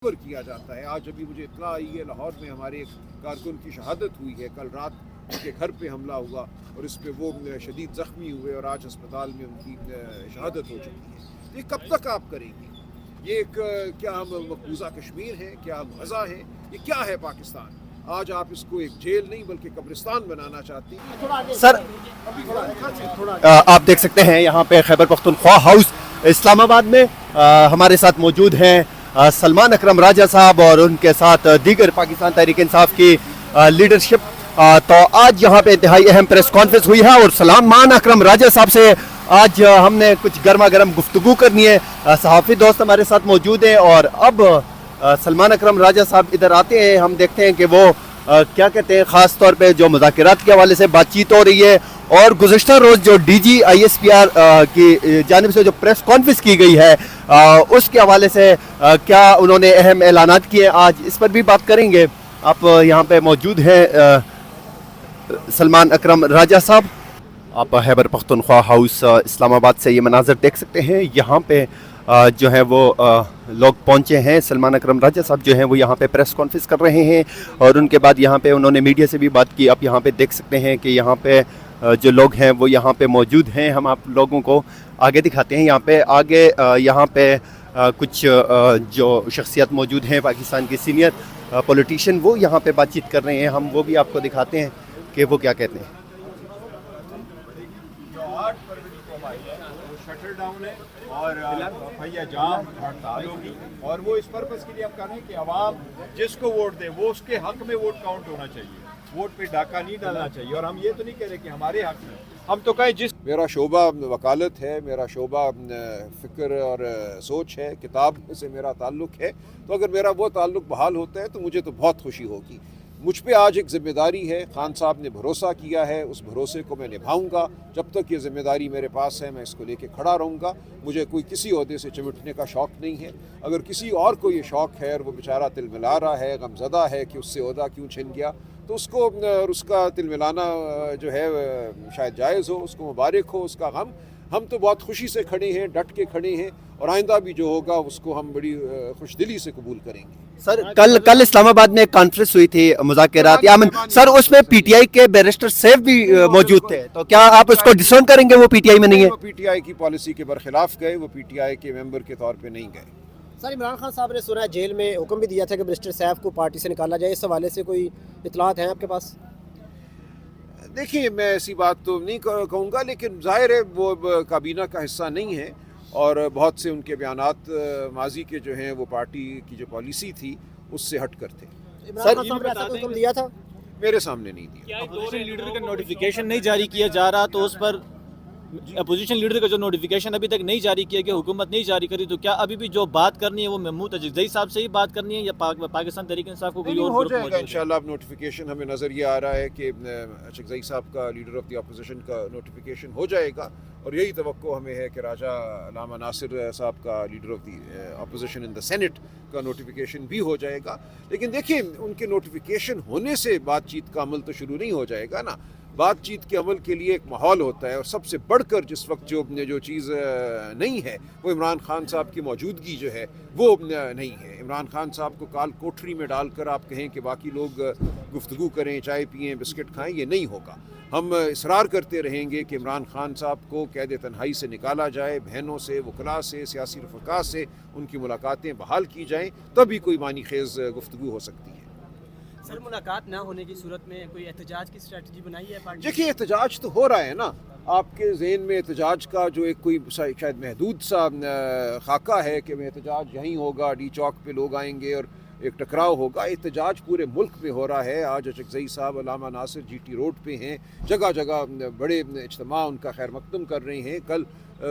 کیا جاتا ہے. آج ابھی مجھے اطلاع آئی ہے لاہور میں ہمارے ایک کارکن کی شہادت ہوئی ہے. کل رات ان کے گھر پہ حملہ ہوا اور اس پہ وہ شدید زخمی ہوئے اور آج ہسپتال میں ان کی شہادت ہو چکی ہے. یہ کب تک آپ کریں گے؟ یہ ایک کیا ہم مقبوضہ کشمیر ہیں؟ کیا ہم غزہ ہیں؟ یہ کیا ہے پاکستان؟ آج آپ اس کو ایک جیل نہیں بلکہ قبرستان بنانا چاہتے ہیں. سر آپ دیکھ سکتے ہیں یہاں پہ خیبر پختونخوا ہاؤس اسلام آباد میں ہمارے ساتھ موجود ہیں سلمان اکرم راجہ صاحب اور ان کے ساتھ دیگر پاکستان تحریک انصاف کی لیڈرشپ. تو آج یہاں پہ انتہائی اہم پریس کانفرنس ہوئی ہے اور سلمان اکرم راجہ صاحب سے آج ہم نے کچھ گرما گرم گفتگو کرنی ہے. صحافی دوست ہمارے ساتھ موجود ہیں اور اب سلمان اکرم راجہ صاحب ادھر آتے ہیں. ہم دیکھتے ہیں کہ وہ کیا کہتے ہیں, خاص طور پہ جو مذاکرات کے حوالے سے بات چیت ہو رہی ہے اور گزشتہ روز جو D G I S P R کی جانب سے جو پریس کانفرنس کی گئی ہے اس کے حوالے سے کیا انہوں نے اہم اعلانات کیے, آج اس پر بھی بات کریں گے. آپ یہاں پہ موجود ہیں سلمان اکرم راجہ صاحب. آپ خیبر پختونخوا ہاؤس اسلام آباد سے یہ مناظر دیکھ سکتے ہیں. یہاں پہ جو ہے وہ لوگ پہنچے ہیں. سلمان اکرم راجہ صاحب جو ہیں وہ یہاں پہ پریس کانفرنس کر رہے ہیں اور ان کے بعد یہاں پہ انہوں نے میڈیا سے بھی بات کی. آپ یہاں پہ دیکھ سکتے ہیں کہ یہاں پہ جو لوگ ہیں وہ یہاں پہ موجود ہیں. ہم آپ لوگوں کو آگے دکھاتے ہیں. یہاں پہ آگے یہاں پہ کچھ جو شخصیات موجود ہیں پاکستان کی سینئر پولیٹیشین, وہ یہاں پہ بات چیت کر رہے ہیں. ہم وہ بھی آپ کو دکھاتے ہیں کہ وہ کیا کہتے ہیں. جو 8 فروری کو ہماری ہے وہ شٹر ڈاؤن ہے اور بھیا جام ہڑتال ہوگی اور وہ اس پرپس کے لیے ہم کر رہے ہیں کہ عوام جس کو ووٹ دے وہ اس کے حق میں ووٹ کاؤنٹ ہونا چاہیے, ووٹ پہ ڈاکہ نہیں ڈالنا چاہیے. اور ہم یہ تو نہیں کہہ رہے کہ ہمارے حق میں, ہم تو کہیں جس میرا شعبہ وکالت ہے, میرا شعبہ فکر اور سوچ ہے, کتاب سے میرا تعلق ہے. تو اگر میرا وہ تعلق بحال ہوتا ہے تو مجھے تو بہت خوشی ہوگی. مجھ پہ آج ایک ذمہ داری ہے. خان صاحب نے بھروسہ کیا ہے, اس بھروسے کو میں نبھاؤں گا. جب تک یہ ذمہ داری میرے پاس ہے میں اس کو لے کے کھڑا رہوں گا. مجھے کوئی کسی عہدے سے چمٹنے کا شوق نہیں ہے. اگر کسی اور کو یہ شوق ہے اور وہ بیچارہ تل ملا رہا ہے, غم زدہ ہے کہ اس سے عہدہ کیوں چھن گیا, تو اس کو اور اس کا تل ملانا جو ہے شاید جائز ہو, اس کو مبارک ہو, اس کا غم. ہم تو بہت خوشی سے کھڑے ہیں, ڈٹ کے کھڑے ہیں اور آئندہ بھی جو ہوگا اس کو ہم بڑی خوش دلی سے قبول کریں گے. سر کل اسلام آباد میں ایک کانفرنس ہوئی تھی مذاکرات سر, اس میں پی ٹی آئی کے بیرسٹر سیف بھی موجود تھے, تو کیا آپ اس کو ڈسون کریں گے؟ وہ پی ٹی آئی میں نہیں ہے. وہ پی ٹی آئی کی پالیسی کے برخلاف گئے, وہ پی ٹی آئی کے ممبر کے طور پہ نہیں گئے. سر عمران خان صاحب نے سنا ہے جیل میں حکم بھی دیا تھا کہ بیرسٹر سیف کو پارٹی سے نکالا جائے, اس حوالے سے کوئی اطلاعات ہیں آپ کے پاس؟ دیکھیے میں ایسی بات تو نہیں کہوں گا, لیکن ظاہر ہے وہ کابینہ کا حصہ نہیں ہے اور بہت سے ان کے بیانات ماضی کے جو ہیں وہ پارٹی کی جو پالیسی تھی اس سے ہٹ کر تھے. عمران خان صاحب نے ایسا کوئی حکم دیا تھا؟ میرے سامنے نہیں دیا. اپوزیشن لیڈر کا نوٹیفیکیشن نہیں جاری کیا جا رہا, تو اس پر اپوزیشن لیڈر کا جو نوٹیفیکیشن ابھی تک نہیں جاری کیا کہ حکومت نہیں جاری کری, تو کیا ابھی بھی جو بات کرنی ہے وہ محمود اجزئی صاحب سے ہی بات کرنی ہے یا پاکستان تحریک انصاف کو کوئی اور ہو جائے گا انشاءاللہ. اب نوٹیفیکیشن ہمیں نظر یہ آ رہا ہے کہ اجزئی صاحب کا لیڈر آف دی اپوزیشن کا نوٹیفیکیشن ہو جائے گا اور یہی توقع ہمیں ہے کہ راجہ علامہ ناصر صاحب کا leader of the opposition in the senate کا نوٹیفیکیشن بھی ہو جائے گا. لیکن دیکھیں ان کے نوٹیفیکیشن ہونے سے بات چیت کا عمل تو شروع نہیں ہو جائے گا نا. بات چیت کے عمل کے لیے ایک ماحول ہوتا ہے اور سب سے بڑھ کر جس وقت جو چیز نہیں ہے وہ عمران خان صاحب کی موجودگی جو ہے وہ نہیں ہے. عمران خان صاحب کو کال کوٹری میں ڈال کر آپ کہیں کہ باقی لوگ گفتگو کریں, چائے پئیں, بسکٹ کھائیں, یہ نہیں ہوگا. ہم اصرار کرتے رہیں گے کہ عمران خان صاحب کو قید تنہائی سے نکالا جائے, بہنوں سے, وکلاء سے, سیاسی رفقا سے ان کی ملاقاتیں بحال کی جائیں, تبھی کوئی معنی خیز گفتگو ہو سکتی ہے. سر ملاقات نہ ہونے کی صورت میں کوئی احتجاج کی اسٹریٹجی بنائی ہے پارٹی؟ دیکھیے احتجاج تو ہو رہا ہے نا. آپ کے ذہن میں احتجاج کا جو ایک کوئی شاید محدود سا خاکہ ہے کہ احتجاج یہیں ہوگا, ڈی چوک پہ لوگ آئیں گے اور ایک ٹکراؤ ہوگا. احتجاج پورے ملک میں ہو رہا ہے. آج اجزئی صاحب علامہ ناصر جی ٹی روڈ پہ ہیں, جگہ جگہ بڑے اجتماع ان کا خیر مقدم کر رہے ہیں. کل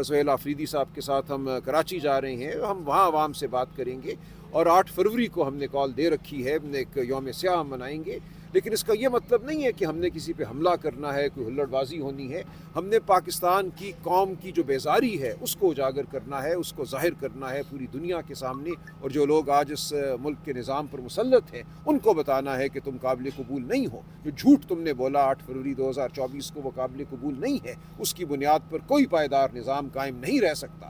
سہیل آفریدی صاحب کے ساتھ ہم کراچی جا رہے ہیں, ہم وہاں عوام سے بات کریں گے اور 8 فروری کو ہم نے کال دے رکھی ہے, ایک یوم سیاہ ہم منائیں گے. لیکن اس کا یہ مطلب نہیں ہے کہ ہم نے کسی پہ حملہ کرنا ہے, کوئی ہلڑ بازی ہونی ہے. ہم نے پاکستان کی قوم کی جو بیزاری ہے اس کو اجاگر کرنا ہے, اس کو ظاہر کرنا ہے پوری دنیا کے سامنے. اور جو لوگ آج اس ملک کے نظام پر مسلط ہیں ان کو بتانا ہے کہ تم قابل قبول نہیں ہو. جو جھوٹ تم نے بولا 8 فروری 2024 کو وہ قابل قبول نہیں ہے. اس کی بنیاد پر کوئی پائیدار نظام قائم نہیں رہ سکتا.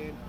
ANP,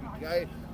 PTI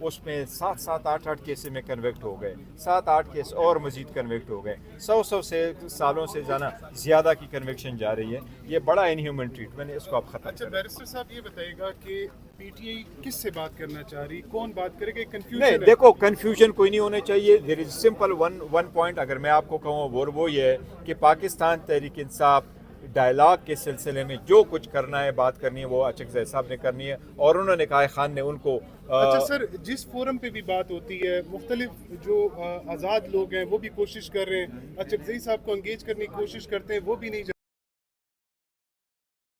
اس میں 7-8 کیسز میں کنوکٹ ہو گئے, 7-8 کیس اور مزید کنوکٹ ہو گئے, 100 سالوں سے زیادہ کی کنوکشن جا رہی ہے. یہ بڑا انہیومن ٹریٹمنٹ ہے, اس کو آپ ختم اچھا کریں. بیرسٹر صاحب یہ بتائیے گا کہ پی ٹی آئی کس سے بات کرنا چاہ رہی, کون بات کرے گا, نہیں کنفیوژن ہے. دیکھو کنفیوژن کوئی نہیں ہونا چاہیے. دیر از سمپل ون پوائنٹ اگر میں آپ کو کہوں وہ یہ ہے کہ پاکستان تحریک انصاف ڈائلاگ کے سلسلے میں جو کچھ کرنا ہے, بات کرنی ہے, وہ اچک صاحب نے کرنی ہے, اور انہوں نے قائد خان نے ان کو اچھا سر, جس فورم پہ بھی بات ہوتی ہے مختلف جو آزاد لوگ ہیں وہ بھی کوشش کر رہے ہیں, اچھا صاحب کو انگیج کرنے کی کوشش کرتے ہیں, وہ بھی نہیں